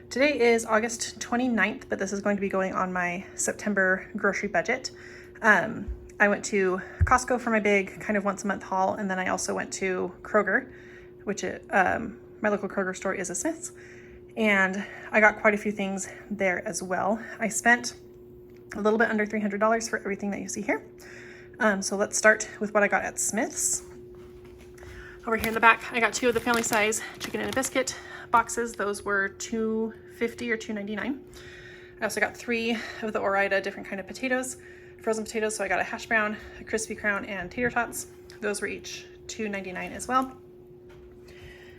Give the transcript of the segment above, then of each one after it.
Today is August 29th, but this is going to be going on my September grocery budget. I went to Costco for my big kind of once a month haul, and then I also went to Kroger, which my local Kroger store is a Smith's, and I got quite a few things there as well. I spent a little bit under $300 for everything that you see here. So let's start with what I got at Smith's. Over here in the back, I got 2 of the family size chicken and a biscuit boxes. Those were $2.50 or $2.99. I also got 3 of the Ore-Ida different kind of potatoes, frozen potatoes. So I got a hash brown, a crispy crown, and tater tots. Those were each $2.99 as well.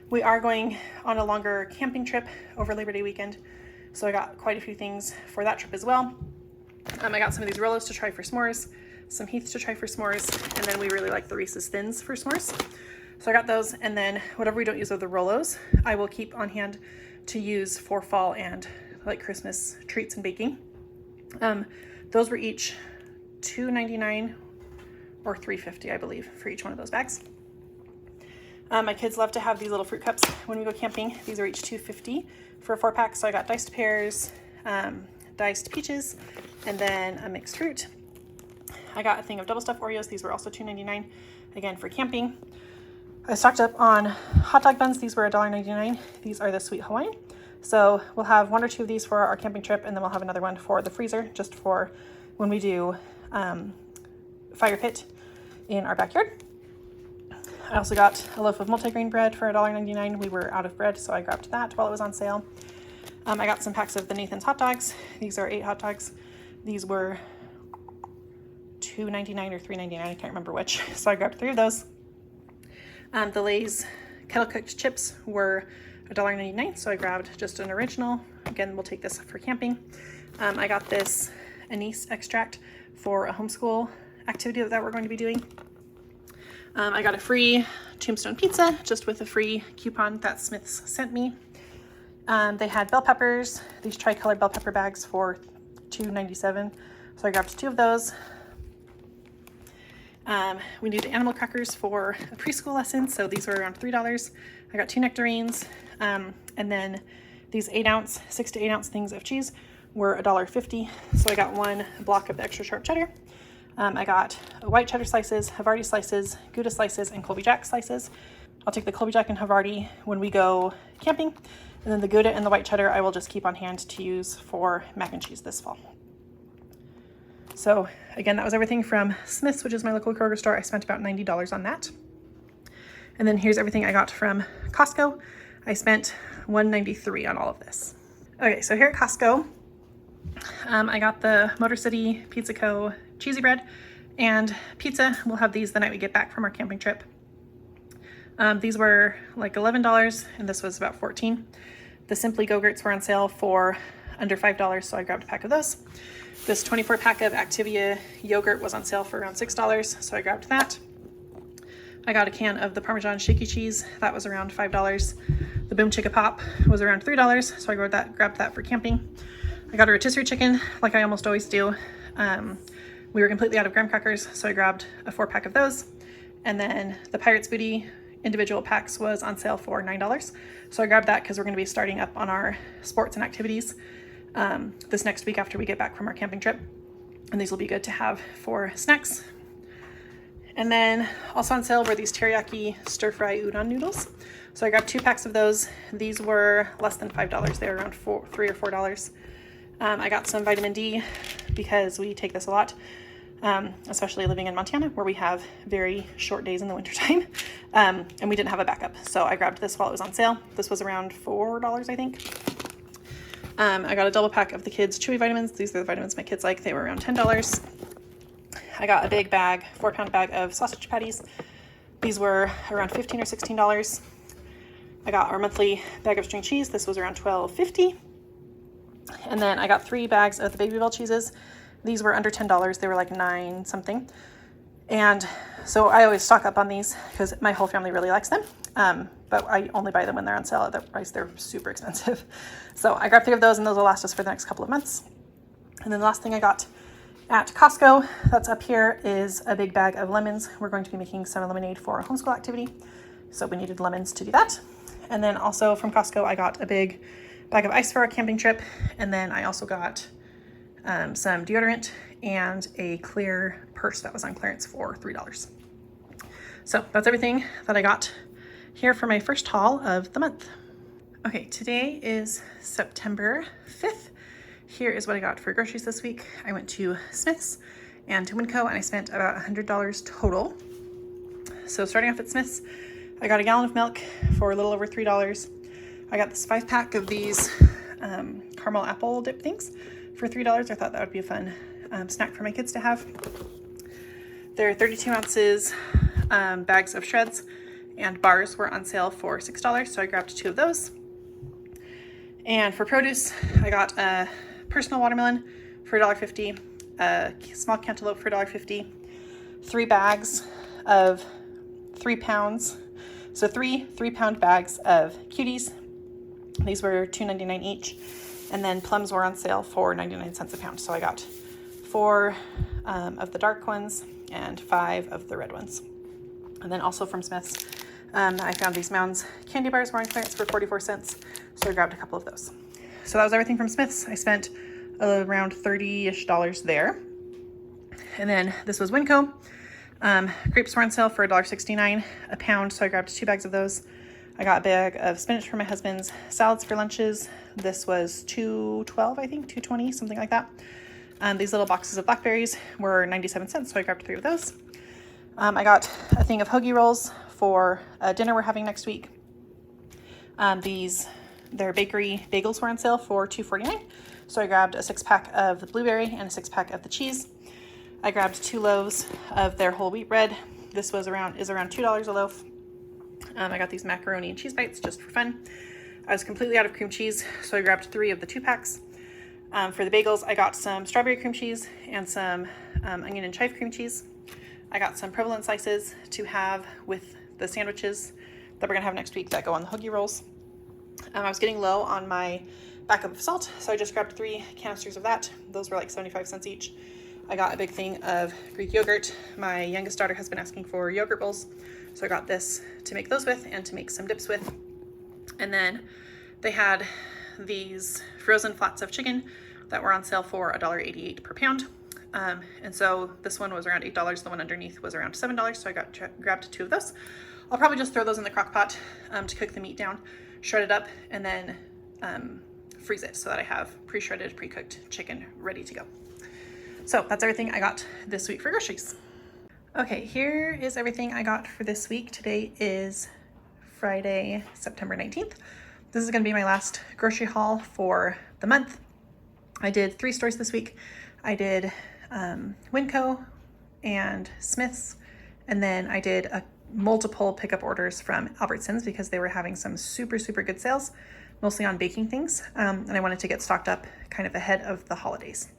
We are going on a longer camping trip over Labor Day weekend, so I got quite a few things for that trip as well. I got some of these Rolos to try for s'mores, some Heaths to try for s'mores, and then we really like the Reese's Thins for s'mores. So I got those, and then whatever we don't use of the Rolos, I will keep on hand to use for fall and like Christmas treats and baking. Those were each $2.99 or $3.50, I believe, for each one of those bags. My kids love to have these little fruit cups when we go camping. These are each $2.50 for a 4-pack. So I got diced pears, diced peaches, and then a mixed fruit. I got a thing of double stuffed Oreos. These were also $2.99, again for camping. I stocked up on hot dog buns. These were $1.99. These are the Sweet Hawaiian. So we'll have 1 or 2 of these for our camping trip, and then we'll have another one for the freezer, just for when we do fire pit in our backyard. I also got a loaf of multigrain bread for $1.99. We were out of bread, so I grabbed that while it was on sale. I got some packs of the Nathan's hot dogs. These are 8 hot dogs. These were $2.99 or $3.99. I can't remember which. So I grabbed 3 of those. The Lay's kettle cooked chips were $1.99, so I grabbed just an original. Again, we'll take this for camping. I got this anise extract for a homeschool activity that we're going to be doing. I got a free Tombstone pizza just with a free coupon that Smith's sent me. They had bell peppers, these tri-colored bell pepper bags for $2.97, so I grabbed 2 of those. We needed animal crackers for a preschool lesson, so these were around $3. I got 2 nectarines, and then these 8-ounce, 6 to 8 ounce things of cheese were $1.50. So I got 1 block of the extra sharp cheddar. I got white cheddar slices, Havarti slices, Gouda slices, and Colby Jack slices. I'll take the Colby Jack and Havarti when we go camping, and then the Gouda and the white cheddar I will just keep on hand to use for mac and cheese this fall. So again, that was everything from Smith's, which is my local Kroger store. I spent about $90 on that. And then here's everything I got from Costco. I spent $193 on all of this. Okay, so here at Costco, I got the Motor City Pizza Co. cheesy bread and pizza. We'll have these the night we get back from our camping trip. These were like $11, and this was about $14. The Simply Go-Gurts were on sale for under $5, so I grabbed a pack of those. This 24-pack of Activia yogurt was on sale for around $6, so I grabbed that. I got a can of the Parmesan shaky cheese. That was around $5. The Boom Chicka Pop was around $3, so I grabbed that for camping. I got a rotisserie chicken, like I almost always do. We were completely out of graham crackers, so I grabbed a 4-pack of those. And then the Pirate's Booty individual packs was on sale for $9. So I grabbed that because we're going to be starting up on our sports and activities this next week after we get back from our camping trip. And these will be good to have for snacks. And then also on sale were these teriyaki stir-fry udon noodles. So I grabbed 2 packs of those. These were less than $5. They were around $3 or $4. I got some vitamin D because we take this a lot, especially living in Montana where we have very short days in the wintertime, and we didn't have a backup. So I grabbed this while it was on sale. This was around $4, I think. I got a double pack of the kids' Chewy vitamins. These are the vitamins my kids like. They were around $10. I got a big bag, 4-pound bag of sausage patties. These were around $15 or $16. I got our monthly bag of string cheese. This was around $12.50. And then I got 3 bags of the Baby Bell cheeses. These were under $10. They were like 9 something. And so I always stock up on these because my whole family really likes them. But I only buy them when they're on sale. Otherwise, they're super expensive. So I grabbed 3 of those, and those will last us for the next couple of months. And then the last thing I got at Costco, that's up here, is a big bag of lemons. We're going to be making some lemonade for a homeschool activity. So we needed lemons to do that. And then also from Costco, I got a big bag of ice for our camping trip. And then I also got some deodorant and a clear purse that was on clearance for $3. So that's everything that I got here for my first haul of the month. Okay, today is September 5th. Here is what I got for groceries this week. I went to Smith's and to Winco and I spent about $100 total. So starting off at Smith's, I got a gallon of milk for a little over $3. I got this 5-pack of these caramel apple dip things for $3. I thought that would be a fun snack for my kids to have. They're 32 ounces bags of shreds and bars were on sale for $6, so I grabbed 2 of those. And for produce, I got a personal watermelon for $1.50, a small cantaloupe for $1.50, 3 bags of 3 pounds, so 3-pound bags of cuties. These were $2.99 each, and then plums were on sale for 99 cents a pound. So I got 4 of the dark ones and 5 of the red ones. And then also from Smith's, I found these Mounds candy bars were on clearance for 44 cents, so I grabbed a couple of those. So that was everything from Smith's. I spent around $30-ish there. And then this was Winco. Grapes were on sale for $1.69 a pound, so I grabbed 2 bags of those. I got a bag of spinach for my husband's salads for lunches. This was $2.12, I think, $2.20, something like that. These little boxes of blackberries were 97 cents, so I grabbed 3 of those. I got a thing of hoagie rolls for a dinner we're having next week. Their bakery bagels were on sale for $2.49, so I grabbed a 6-pack of the blueberry and a 6-pack of the cheese. I grabbed 2 loaves of their whole wheat bread. This is around $2 a loaf. I got these macaroni and cheese bites just for fun. I was completely out of cream cheese, so I grabbed 3 of the 2-packs. For the bagels, I got some strawberry cream cheese and some onion and chive cream cheese. I got some provolone slices to have with the sandwiches that we're gonna have next week that go on the hoagie rolls. I was getting low on my backup of salt, so I just grabbed 3 canisters of that. Those were like 75 cents each. I got a big thing of Greek yogurt. My youngest daughter has been asking for yogurt bowls, so I got this to make those with and to make some dips with. And then they had these frozen flats of chicken that were on sale for $1.88 per pound. And so this one was around $8. The one underneath was around $7, so I grabbed 2 of those. I'll probably just throw those in the crock pot to cook the meat down, shred it up, and then freeze it so that I have pre-shredded, pre-cooked chicken ready to go. So that's everything I got this week for groceries. Okay, here is everything I got for this week. Today is Friday, September 19th. This is gonna be my last grocery haul for the month. I did 3 stores this week. I did Winco and Smith's, and then I did multiple pickup orders from Albertsons because they were having some super good sales, mostly on baking things, and I wanted to get stocked up kind of ahead of the holidays.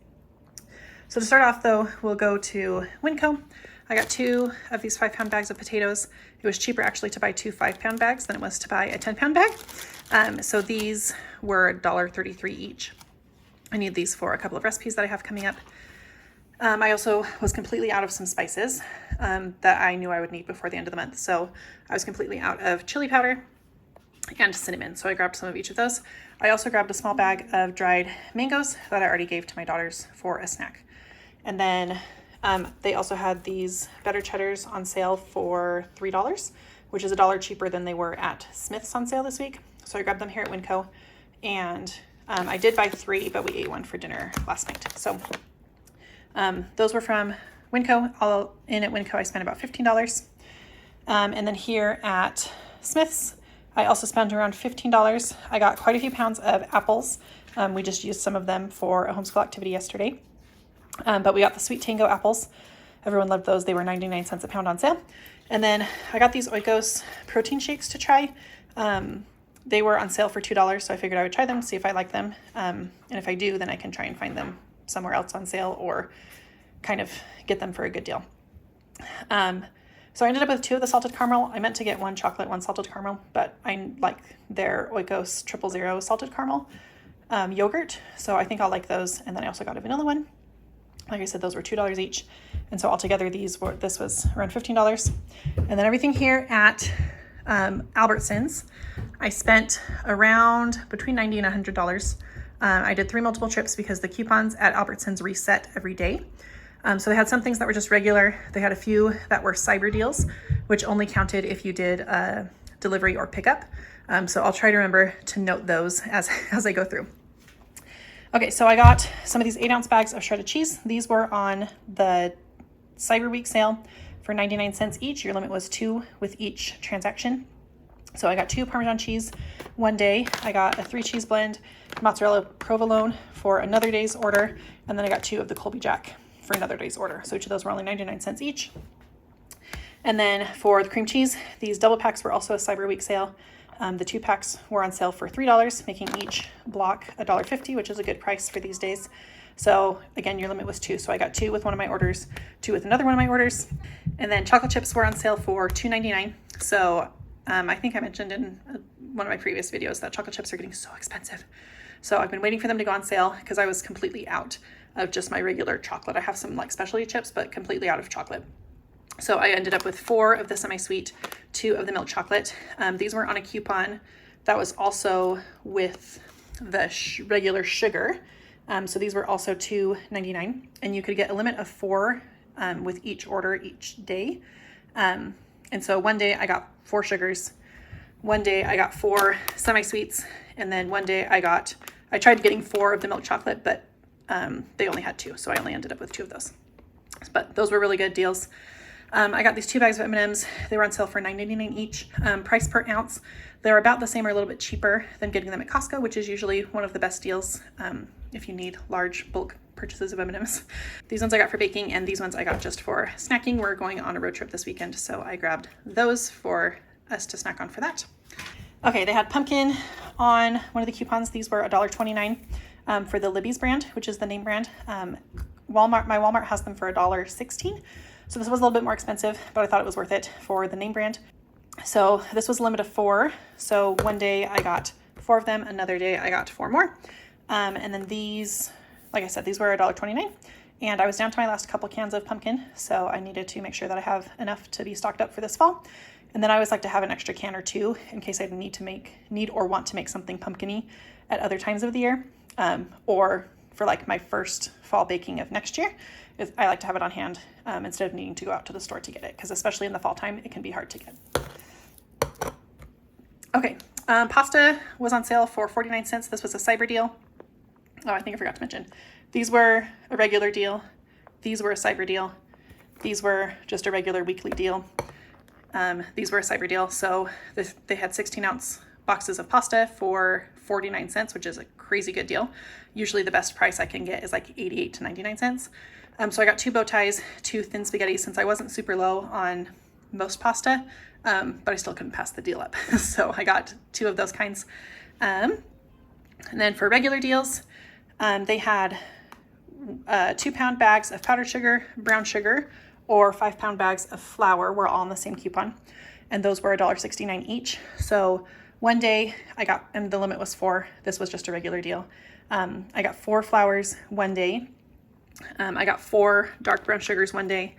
So to start off though, we'll go to Winco. I got 2 of these 5-pound bags of potatoes. It was cheaper actually to buy 2 5-pound bags than it was to buy a 10-pound bag. So these were $1.33 each. I need these for a couple of recipes that I have coming up. I also was completely out of some spices that I knew I would need before the end of the month. So I was completely out of chili powder and cinnamon. So I grabbed some of each of those. I also grabbed a small bag of dried mangoes that I already gave to my daughters for a snack. And then they also had these better cheddars on sale for $3, which is $1 cheaper than they were at Smith's on sale this week. So I grabbed them here at Winco, and I did buy 3, but we ate 1 for dinner last night. So those were from Winco. All in at Winco, I spent about $15. And then here at Smith's, I also spent around $15. I got quite a few pounds of apples. We just used some of them for a homeschool activity yesterday. But we got the Sweet Tango apples. Everyone loved those. They were 99 cents a pound on sale. And then I got these Oikos protein shakes to try. They were on sale for $2, so I figured I would try them, see if I like them. And if I do, then I can try and find them somewhere else on sale or kind of get them for a good deal. So I ended up with 2 of the salted caramel. I meant to get 1 chocolate, 1 salted caramel, but I like their Oikos 000 salted caramel yogurt, so I think I'll like those. And then I also got a vanilla one. Like I said, those were $2 each. And so altogether, this was around $15. And then everything here at Albertsons, I spent around between $90 and $100. I did 3 multiple trips because the coupons at Albertsons reset every day. So they had some things that were just regular. They had a few that were cyber deals, which only counted if you did a delivery or pickup. So I'll try to remember to note those as I go through. Okay, so I got some of these 8-ounce bags of shredded cheese. These were on the Cyber Week sale for 99 cents each. Your limit was 2 with each transaction. So I got 2 Parmesan cheese one day. I got a 3 cheese blend, mozzarella provolone for another day's order. And then I got 2 of the Colby Jack for another day's order. So each of those were only 99 cents each. And then for the cream cheese, these double packs were also a Cyber Week sale. The 2 packs were on sale for $3, making each block $1.50, which is a good price for these days. So again, your limit was 2. So I got 2 with one of my orders, 2 with another one of my orders. And then chocolate chips were on sale for $2.99. So I think I mentioned in one of my previous videos that chocolate chips are getting so expensive. So I've been waiting for them to go on sale because I was completely out of just my regular chocolate. I have some like specialty chips, but completely out of chocolate. So I ended up with 4 of the semi-sweet, 2 of the milk chocolate. These were on a coupon that was also with the regular sugar. So these were also $2.99, and you could get a limit of 4 with each order each day. And so one day I got 4 sugars, one day I got 4 semi-sweets, and then one day I tried getting 4 of the milk chocolate, but they only had 2, so I only ended up with 2 of those. But those were really good deals. I got these 2 bags of M&Ms. They were on sale for $9.99 each. Price per ounce, they're about the same or a little bit cheaper than getting them at Costco, which is usually one of the best deals if you need large bulk purchases of M&Ms. These ones I got for baking, and these ones I got just for snacking. We're going on a road trip this weekend, so I grabbed those for us to snack on for that. Okay, they had pumpkin on one of the coupons. These were $1.29 for the Libby's brand, which is the name brand. My Walmart has them for $1.16. So this was a little bit more expensive, but I thought it was worth it for the name brand. So this was a limit of 4. So one day I got 4 of them, another day I got 4 more. And then these, like I said, these were $1.29. And I was down to my last couple cans of pumpkin, so I needed to make sure that I have enough to be stocked up for this fall. And then I always like to have an extra can or 2 in case I need or want to make something pumpkin-y at other times of the year, or for like my first fall baking of next year. I like to have it on hand instead of needing to go out to the store to get it, because especially in the fall time, it can be hard to get. Okay, pasta was on sale for 49 cents. This was a cyber deal. Oh, I think I forgot to mention. These were a regular deal. These were a cyber deal. These were just a regular weekly deal. These were a cyber deal. So they had 16-ounce boxes of pasta for 49 cents, which is a crazy good deal. Usually the best price I can get is like 88 to 99 cents. So I got 2 bow ties, 2 thin spaghetti, since I wasn't super low on most pasta, but I still couldn't pass the deal up. So I got 2 of those kinds. And then for regular deals, they had 2-pound bags of powdered sugar, brown sugar, or 5-pound bags of flour were all on the same coupon. And those were $1.69 each. So one day I got, and the limit was 4. This was just a regular deal. I got 4 flours one day. I got 4 dark brown sugars one day.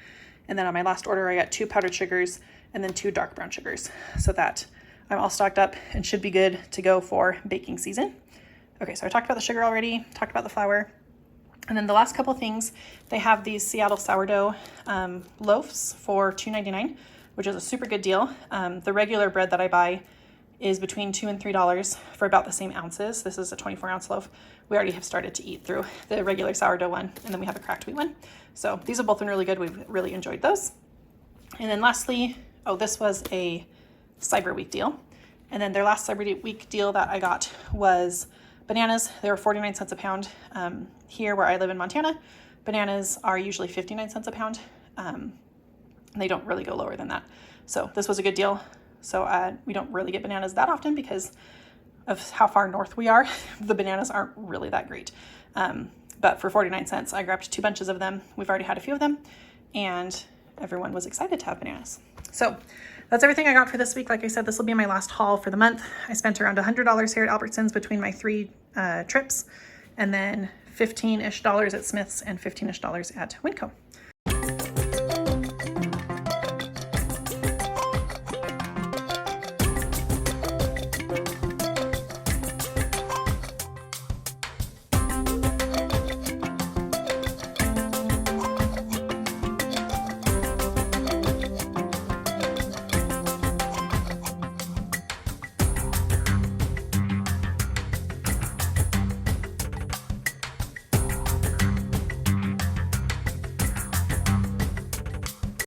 And then on my last order, I got 2 powdered sugars and then 2 dark brown sugars, so that I'm all stocked up and should be good to go for baking season. Okay, so I talked about the sugar already, talked about the flour. And then the last couple things, they have these Seattle sourdough loaves for $2.99, which is a super good deal. The regular bread that I buy is between $2 and $3 for about the same ounces. This is a 24-ounce loaf. We already have started to eat through the regular sourdough one, and then we have a cracked wheat one. So these have both been really good. We've really enjoyed those. And then lastly, this was a Cyber Week deal. And then their last Cyber Week deal that I got was bananas. They were 49 cents a pound. Here where I live in Montana, bananas are usually 59 cents a pound. They don't really go lower than that. So this was a good deal. So we don't really get bananas that often because of how far north we are. The bananas aren't really that great. But for 49 cents, I grabbed 2 bunches of them. We've already had a few of them, and everyone was excited to have bananas. So that's everything I got for this week. Like I said, this will be my last haul for the month. I spent around $100 here at Albertsons between my 3 trips, and then $15-ish at Smith's and $15-ish at Winco.